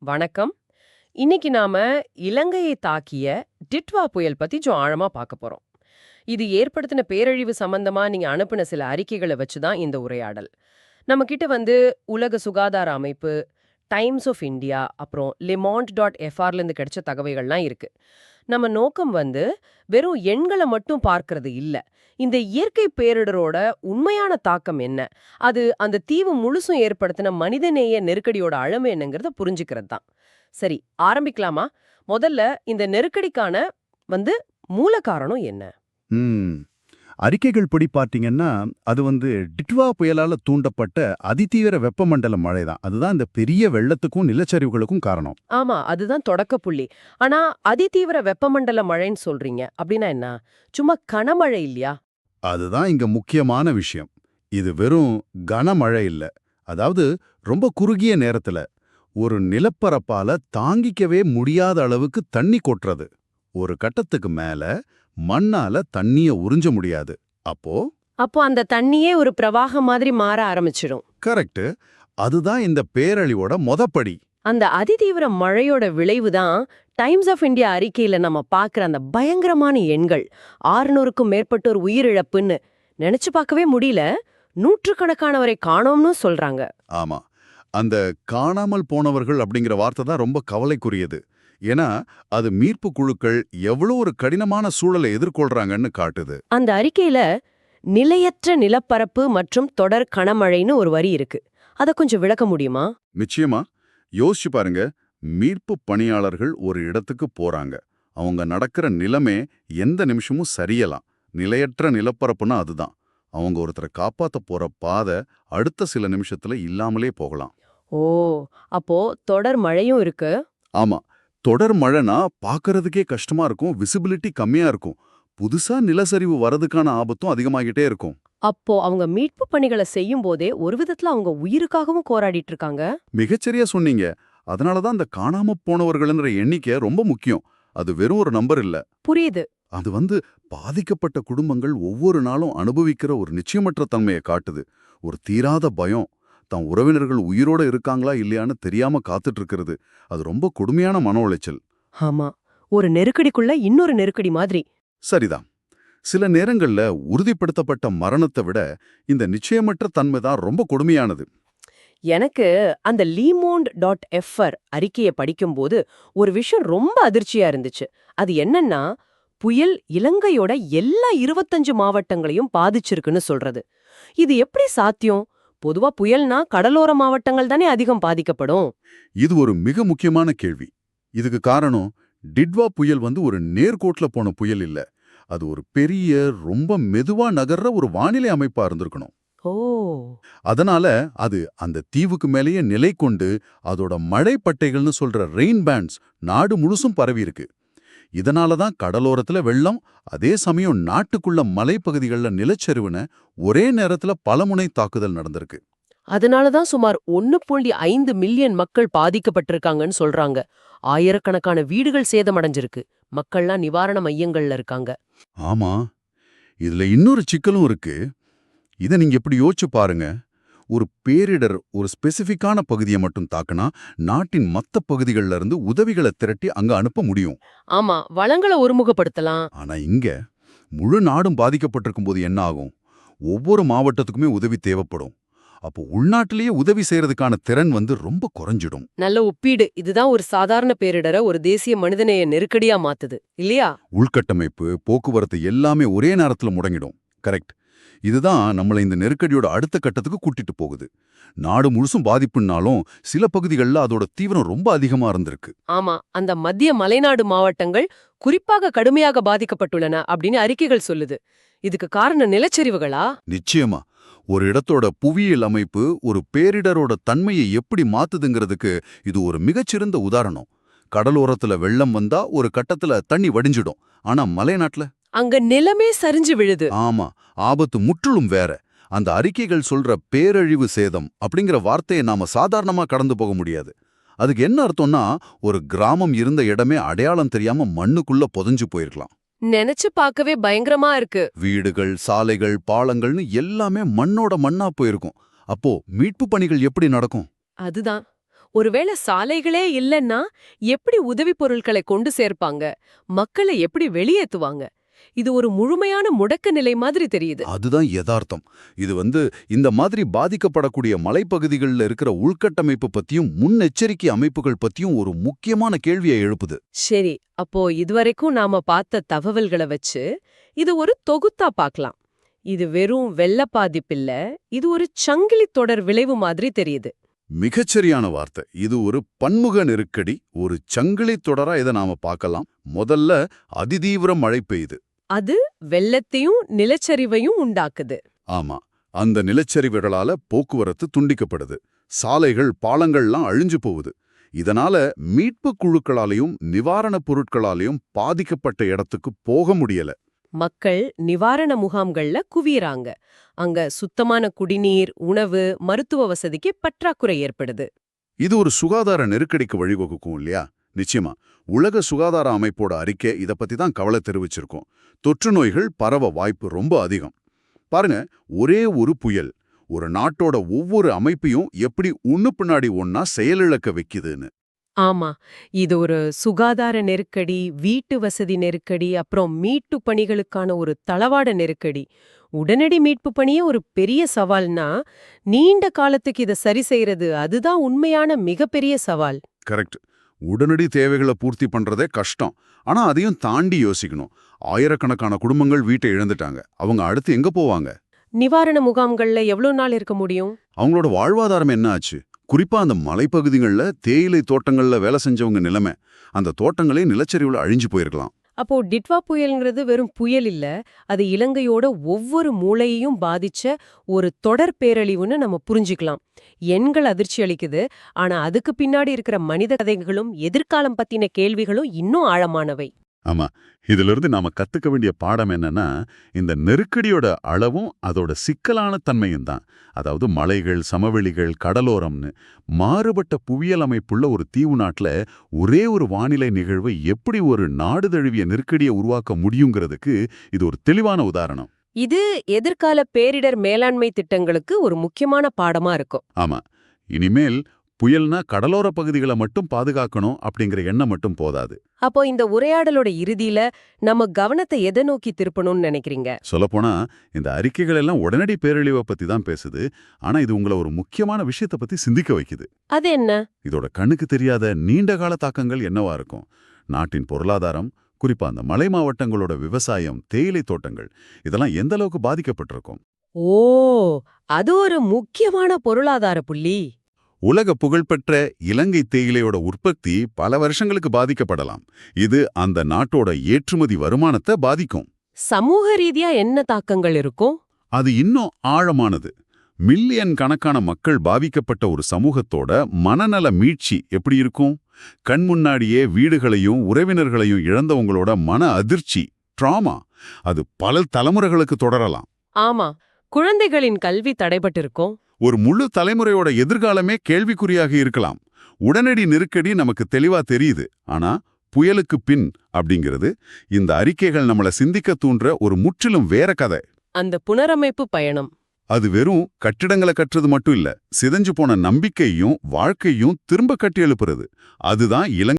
வணக்கம். இன்னைக்கு நாம இலங்கையை தாக்கிய டிட்வா புயல் பத்தி ஆழமா பார்க்க போறோம். இது ஏற்படுத்தின பேரழிவு சம்பந்தமா நீங்க அனுப்பின சில அறிக்கைகளை வச்சுதான் இந்த உரையாடல். நம்ம கிட்ட உலக சுகாதார அமைப்பு, டைம்ஸ் ஆஃப் இந்தியா, அப்புறம் லிமாண்ட்.fr இருந்து கிடைச்ச தகவல்கள்லாம் இருக்கு. நம்ம நோக்கம் வெறும் எண்களை மட்டும் பார்க்கறது இல்ல. இந்த இயற்கை பேரிடரோட உண்மையான தாக்கம் என்ன? அது அந்த தீவு முழுசும் ஏற்படுத்தின மனிதநேய நெருக்கடியோட அளவு என்னங்கிறத புரிஞ்சுக்கிறது தான். சரி, ஆரம்பிக்கலாமா? முதல்ல இந்த நெருக்கடிக்கான வந்து மூல காரணம் என்ன? ம். அறிக்கைகள் படி பார்த்தீங்கன்னா, அது டிட்வா புயலால தூண்டப்பட்ட அதிதீவிர வெப்பமண்டல மழை தான். அதுதான் இந்த பெரிய வெள்ளத்துக்கும் நிலச்சரிவுகளுக்கும் காரணம். ஆமா, அதுதான் தொடக்க புள்ளி. ஆனா அதிதீவிர வெப்பமண்டல மழைன்னு சொல்றீங்க. அப்படின்னா என்ன? சும்மா கனமழை இல்லையா? அதுதான் இங்க முக்கியமான விஷயம். இது வெறும் கனமழை இல்ல. அதாவது ரொம்ப குறுகிய நேரத்துல ஒரு நிலப்பரப்பால தாங்கிக்கவே முடியாத அளவுக்கு தண்ணி கொட்டுறது. ஒரு கட்டத்துக்கு மேல மண்ணால தண்ணிய உறிஞ்ச முடியாது. அப்போ அப்போ அந்த தண்ணியே ஒரு பிரவாகம் மாதிரி மாற ஆரம்பிச்சிடும். கரெக்ட். அதுதான் இந்த பேரழிவோட மொதப்படி. அந்த அதிதீவிர மழையோட விளைவு தான் டைம்ஸ் ஆஃப் இந்தியா அறிக்கையில நம்ம பார்க்குற அந்த பயங்கரமான எண்கள். 600க்கும் மேற்பட்டோர் உயிரிழப்புன்னு நினைச்சு பார்க்கவே முடியல. நூற்றுக்கணக்கானவரை காணோம்னு சொல்றாங்க. ஆமா. அந்த காணாமல் போனவர்கள் அப்படிங்கிற வார்த்தை தான் ரொம்ப கவலைக்குரியது. ஏன்னா அது மீட்பு குழுக்கள் எவ்வளோ ஒரு கடினமான சூழலை எதிர்கொள்றாங்கன்னு காட்டுது. அந்த அறிக்கையில நிலையற்ற நிலப்பரப்பு மற்றும் தொடர் கனமழைன்னு ஒரு வரி இருக்கு. அத கொஞ்சம் விளக்க முடியுமா? நிச்சயமா. யோசிச்சு பாருங்க. மீட்பு பணியாளர்கள் ஒரு இடத்துக்கு போறாங்க. அவங்க நடக்கிற நிலமே எந்த நிமிஷமும் சரியலாம். நிலையற்ற நிலப்பரப்புனா அதுதான். அவங்க ஒருத்தரை காப்பாத்த போற பாதை அடுத்த சில நிமிஷத்துல இல்லாமலே போகலாம். ஓ, அப்போ தொடர் மழையும் இருக்கு. ஆமா. தொடர் மழைனா பார்க்கறதுக்கே கஷ்டமா இருக்கும், விசிபிலிட்டி கம்மியா இருக்கும். புதுசா நிலச்சரிவு வரதுக்கான ஆபத்தும் அதிகமாகிட்டே இருக்கும். அப்போ அவங்க மீட்பு பணிகளை செய்யும் போதே ஒரு விதத்துல அவங்க உயிருக்காகவும் போராடிட்டு இருக்காங்க. மிகச்சரியா சொன்னீங்க. அதனால தான் அந்த காணாம போனவர்கள்ன்ற எண்ணிக்கை ரொம்ப முக்கியம். அது வெறும் ஒரு நம்பர் இல்ல. புரியுது. அது பாதிக்கப்பட்ட குடும்பங்கள் ஒவ்வொரு நாளும் அனுபவிக்கிற ஒரு நிச்சயமற்ற தன்மையை காட்டுது. ஒரு தீராத பயம். தன் உறவினர்கள் உயிரோட இருக்காங்களா இல்லையான்னு தெரியாம காத்துட்டு இருக்கிறது. அது ரொம்ப கொடுமையான மன உளைச்சல். ஆமா, ஒரு நெருக்கடிக்குள்ள இன்னொரு நெருக்கடி மாதிரி. சரிதான். சில நேரங்கள்ல உறுதிப்படுத்தப்பட்ட மரணத்தை விட இந்த நிச்சயமற்ற தன்மை தான் ரொம்ப கொடுமையானது. எனக்கு அந்த லிமோண்ட்.fr அறிக்கையை படிக்கும்போது ஒரு விஷயம் ரொம்ப அதிர்ச்சியா இருந்துச்சு. அது என்னன்னா, புயல் இலங்கையோட எல்லா 25 மாவட்டங்களையும் பாதிச்சிருக்குன்னு சொல்றது. இது எப்படி சாத்தியம்? பொதுவா புயல்னா கடலோர மாவட்டங்கள் தானே அதிகம் பாதிக்கப்படும். இது ஒரு மிக முக்கியமான கேள்வி. இதுக்கு காரணம் டிட்வா புயல் ஒரு நேர்கோட்ல போன புயல் இல்ல. அது ஒரு பெரிய ரொம்ப மெதுவா நகர்ற ஒரு வானிலை அமைப்பா இருந்திருக்கணும். ஓ, அதனால அது அந்த தீவுக்கு மேலேயே நிலை கொண்டு அதோட மழைப்பட்டைகள்னு சொல்ற ரெயின் பேண்ட்ஸ் நாடு முழுசும் பரவி இருக்கு. இதனால தான் கடலோரத்துல வெள்ளம், அதே சமயம் நாட்டுக்குள்ள மலைப்பகுதிகளில் நிலச்சரிவுன ஒரே நேரத்துல பலமுனை தாக்குதல் நடந்திருக்கு. அதனாலதான் சுமார் 1.5 மில்லியன் மக்கள் பாதிக்கப்பட்டிருக்காங்கன்னு சொல்றாங்க. ஆயிரக்கணக்கான வீடுகள் சேதமடைஞ்சிருக்கு. மக்கள்லாம் நிவாரண மையங்கள்ல இருக்காங்க. ஆமா. இதுல இன்னொரு சிக்கலும் இருக்கு. இதை நீங்க எப்படி யோசிச்சு பாருங்க. ஒரு பேரிடர் ஒரு ஸ்பெசிஃபிக்கான பகுதியை மட்டும் தாக்குனா நாட்டின் மத்த பகுதிகளில இருந்து உதவிகளை திரட்டி அங்க அனுப்ப முடியும். ஆமா, வளங்களை ஒருமுகப்படுத்தலாம். ஆனா இங்க முழு நாடும் பாதிக்கப்பட்டிருக்கும் போது என்ன ஆகும்? ஒவ்வொரு மாவட்டத்துக்குமே உதவி தேவைப்படும். அப்போ உள்நாட்டிலேயே உதவி செய்யறதுக்கான திறன் ரொம்ப குறைஞ்சிடும். நல்ல ஒப்பீடு. இதுதான் ஒரு சாதாரண பேரிடரை ஒரு தேசிய மனிதநேய நெருக்கடியா மாத்துது இல்லையா? உள்கட்டமைப்பு, போக்குவரத்து எல்லாமே ஒரே நேரத்துல முடங்கிடும். கரெக்ட். இதுதான் நம்மளை இந்த நெருக்கடியோட அடுத்த கட்டத்துக்கு கூட்டிட்டு போகுது. நாடு முழுசும் பாதிப்புன்னாலும் சில பகுதிகளில் அதோட தீவிரம் ரொம்ப அதிகமா இருந்திருக்கு. ஆமா, அந்த மத்திய மலைநாடு மாவட்டங்கள் குறிப்பாக கடுமையாக பாதிக்கப்பட்டுள்ளன அப்படின்னு அறிக்கைகள் சொல்லுது. இதுக்கு காரணம் நிலச்சரிவுகளா? நிச்சயமா. ஒரு இடத்தோட புவியியல் அமைப்பு ஒரு பேரிடரோட தன்மையை எப்படி மாத்துதுங்கிறதுக்கு இது ஒரு மிகச்சிறந்த உதாரணம். கடலோரத்துல வெள்ளம் வந்தா ஒரு கட்டத்துல தண்ணி வடிஞ்சிடும். ஆனா மலைநாட்டுல அங்க நிலமே சரிஞ்சு விழுது. ஆமா, ஆபத்து முற்றிலும் வேற. அந்த அறிக்கைகள் சொல்ற பேரழிவு சேதம் அப்படிங்கிற வார்த்தையை நாம சாதாரணமா கடந்து போக முடியாது. அதுக்கு என்ன அர்த்தம்னா, ஒரு கிராமம் இருந்த இடமே அடையாளம் தெரியாம மண்ணுக்குள்ள புதைஞ்சு போயிருக்கலாம். நினைச்சு பார்க்கவே பயங்கரமா இருக்கு. வீடுகள், சாலைகள், பாலங்கள்னு எல்லாமே மண்ணோட மண்ணா போயிருக்கும். அப்போ மீட்பு பணிகள் எப்படி நடக்கும்? அதுதான் ஒருவேளை சாலைகளே இல்லைன்னா எப்படி உதவி பொருட்களை கொண்டு சேர்ப்பாங்க, மக்களை எப்படி வெளியேத்துவாங்க? இது ஒரு முழுமையான முடக்க நிலை மாதிரி தெரியுது. அதுதான் யதார்த்தம். இது இந்த மாதிரி பாதிக்கப்படக்கூடிய மலைப்பகுதிகளில் இருக்கிற உள்கட்டமைப்பு பத்தியும் முன்னெச்சரிக்கை அமைப்புகள் பத்தியும் ஒரு முக்கியமான கேள்வியை எழுப்புது. சரி, அப்போ இதுவரைக்கும் நாம பார்த்த தகவல்களை வச்சு இது ஒரு தொகுத்தா பார்க்கலாம். இது வெறும் வெள்ள பாதிப்பில்ல, இது ஒரு சங்கிலி தொடர் விளைவு மாதிரி தெரியுது. மிகச்சரியான வார்த்தை. இது ஒரு பன்முக நெருக்கடி, ஒரு சங்கிலி தொடரா இதை நாம பார்க்கலாம். முதல்ல அதிதீவிர மழை பெய்யுது. அது வெள்ளத்தையும் நிலச்சரிவையும் உண்டாக்குது. ஆமா, அந்த நிலச்சரிவுகளால போக்குவரத்து துண்டிக்கப்படுது. சாலைகள், பாலங்கள்லாம் அழிஞ்சு போகுது. இதனால மீட்பு குழுக்களாலையும் நிவாரணப் பொருட்களாலையும் பாதிக்கப்பட்ட இடத்துக்கு போக முடியல. மக்கள் நிவாரண முகாம்கள்ல குவியறாங்க. அங்க சுத்தமான குடிநீர், உணவு, மருத்துவ வசதிக்கு பற்றாக்குறை ஏற்படுது. இது ஒரு சுகாதார நெருக்கடிக்கு வழிவகுக்கும் இல்லையா? நிச்சயமா. உலக சுகாதார அமைப்போட அறிக்கை இத பத்தி தான் கவலை தெரிவிச்சிருக்கோம். தொற்று நோய்கள் பரவ வாய்ப்பு ரொம்ப அதிகம். பாருங்க, ஒரே ஒரு புயல் ஒரு நாட்டோட ஒவ்வொரு அமைப்பையும் எப்படி ஒண்ணு பின்னாடி ஒண்ணா செயலிழக்க வைக்குதுன்னு. ஆமா, இது ஒரு சுகாதார நெருக்கடி, வீட்டு வசதி நெருக்கடி, அப்புறம் மீட்பு பணிகளுக்கான ஒரு தளவாட நெருக்கடி. உடனடி மீட்பு பணியே ஒரு பெரிய சவால்னா, நீண்ட காலத்துக்கு இதை சரி செய்யறது அதுதான் உண்மையான மிகப்பெரிய சவால். கரெக்ட். உடனடி தேவைகளை பூர்த்தி பண்றதே கஷ்டம். ஆனா அதையும் தாண்டி யோசிக்கணும். ஆயிரக்கணக்கான குடும்பங்கள் வீட்டை இழந்துட்டாங்க. அவங்க அடுத்து எங்க போவாங்க? நிவாரண முகாம்கள்ல எவ்வளவு நாள் இருக்க முடியும்? அவங்களோட வாழ்வாதாரம் என்ன ஆச்சு? குறிப்பா அந்த மலைப்பகுதிகள்ல தேயிலை தோட்டங்கள்ல வேலை செஞ்சவங்க நிலைமை. அந்த தோட்டங்களே நிலச்சரிவுல அழிஞ்சு போயிருக்கலாம். அப்போ டிட்வா புயல்ங்கிறது வெறும் புயல் இல்ல, அது இலங்கையோட ஒவ்வொரு மூளையையும் பாதிச்ச ஒரு தொடர் பேரழிவுன்னு நம்ம புரிஞ்சுக்கலாம். எண்கள் அதிர்ச்சி அளிக்குது, ஆனா அதுக்கு பின்னாடி இருக்கிற மனித கதைகளும் எதிர்காலம் பத்தின கேள்விகளும் இன்னும் ஆழமானவை. ஆமா, இதிலிருந்து நாம கத்துக்க வேண்டிய பாடம் என்னன்னா, இந்த நெருக்கடியோட அளவும் அதோட சிக்கலான தன்மையும் தான். அதாவது மலைகள், சமவெளிகள், கடலோரம்னு மாறுபட்ட புவியியல் அமைப்புள்ள ஒரு தீவு நாட்டுல ஒரே ஒரு வானிலை நிகழ்வு எப்படி ஒரு நாடு தழுவிய நெருக்கடியை உருவாக்க முடியுங்கிறதுக்கு இது ஒரு தெளிவான உதாரணம். இது எதிர்கால பேரிடர் மேலாண்மை திட்டங்களுக்கு ஒரு முக்கியமான பாடமா இருக்கும். ஆமா, இனிமேல் புயல்னா கடலோர பகுதிகளை மட்டும் பாதுகாக்கணும் அப்படிங்கிற எண்ணம் மட்டும் போதாது. அப்போ இந்த உரையாடலோட இறுதியில நம்ம கவனத்தை எதை நோக்கி திருப்பணும்னு நினைக்கிறீங்க? சொல்லப்போனா இந்த அறிக்கைகள் எல்லாம் உடனடி பேரழிவை பத்தி தான் பேசுது. ஆனா இது உங்களை ஒரு முக்கியமான விஷயத்தை பத்தி சிந்திக்க வைக்குது. அது என்ன? இதோட கண்ணுக்கு தெரியாத நீண்டகால தாக்கங்கள் என்னவா இருக்கும்? நாட்டின் பொருளாதாரம், குறிப்பா அந்த மலை மாவட்டங்களோட விவசாயம், தேயிலை தோட்டங்கள், இதெல்லாம் எந்த அளவுக்கு பாதிக்கப்பட்டிருக்கும்? ஓ, அது ஒரு முக்கியமான பொருளாதார புள்ளி. உலக புகழ்பெற்ற இலங்கை தேயிலையோட உற்பத்தி பல வருஷங்களுக்கு பாதிக்கப்படலாம். இது அந்த நாட்டோட ஏற்றுமதி வருமானத்தை பாதிக்கும். சமூக ரீதியா என்ன தாக்கங்கள் இருக்கும்? அது இன்னும் ஆழமானது. மில்லியன் கணக்கான மக்கள் பாதிக்கப்பட்ட ஒரு சமூகத்தோட மனநல மீட்சி எப்படி இருக்கும்? கண் முன்னாடியே வீடுகளையும் உறவினர்களையும் இழந்தவங்களோட மன அதிர்ச்சி, ட்ராமா, அது பல தலைமுறைகளுக்கு தொடரலாம். ஆமா, குழந்தைகளின் கல்வி தடைபட்டிருக்கும். ஒரு முழு தலைமுறையோட எதிர்காலமே கேள்விக்குறியாக இருக்கலாம். உடனடி நெருக்கடி நமக்கு தெளிவா தெரியுது. ஆனா புயலுக்கு பின் அப்படிங்கிறது இந்த அறிக்கைகள் நம்மள சிந்திக்க தூண்டுற ஒரு முற்றிலும் வேற கதை. அந்த புனரமைப்பு பயணம், அது வெறும் கட்டிடங்களை கட்டுறது மட்டும் இல்ல, சிதைஞ்சு போன நம்பிக்கையும் வாழ்க்கையும் திரும்ப கட்டி எழுப்புறது. அதுதான் இலங்கை